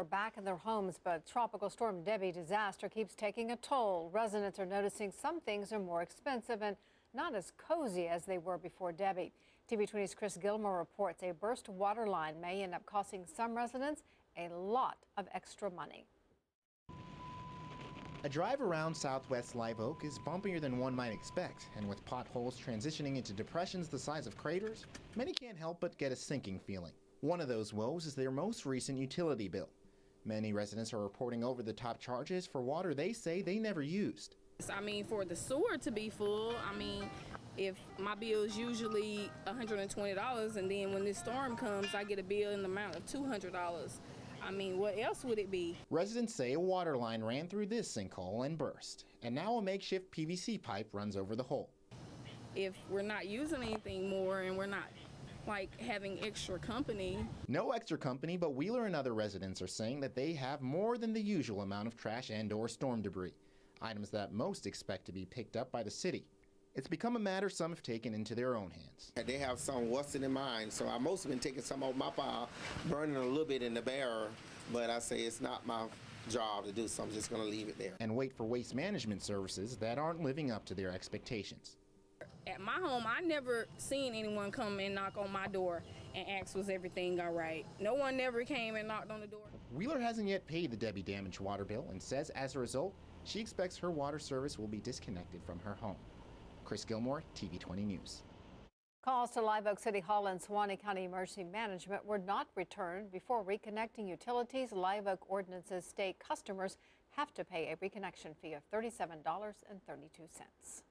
Are back in their homes, but Tropical Storm Debbie disaster keeps taking a toll. Residents are noticing some things are more expensive and not as cozy as they were before Debbie. TV20's Chris Gilmore reports a burst water line may end up costing some residents a lot of extra money. A drive around Southwest Live Oak is bumpier than one might expect, and with potholes transitioning into depressions the size of craters, many can't help but get a sinking feeling. One of those woes is their most recent utility bill. Many residents are reporting over-the-top charges for water they say they never used. I mean, for the sewer to be full, I mean, if my bill is usually $120 and then when this storm comes, I get a bill in the amount of $200. I mean, what else would it be? Residents say a water line ran through this sinkhole and burst, and now a makeshift PVC pipe runs over the hole. If we're not using anything more and we're not like having extra company. No extra company, but Wheeler and other residents are saying that they have more than the usual amount of trash and/or storm debris, items that most expect to be picked up by the city. It's become a matter some have taken into their own hands. They have some what's in mind, so I most have been taking some off my pile, burning a little bit in the barrel, but I say it's not my job to do, so I'm just going to leave it there. And wait for waste management services that aren't living up to their expectations. At my home, I never seen anyone come and knock on my door and ask was everything all right. No one never came and knocked on the door. Wheeler hasn't yet paid the Debbie damaged water bill and says as a result, she expects her water service will be disconnected from her home. Chris Gilmore, TV20 News. Calls to Live Oak City Hall and Suwannee County Emergency Management were not returned. Before reconnecting utilities, Live Oak ordinances state customers have to pay a reconnection fee of $37.32.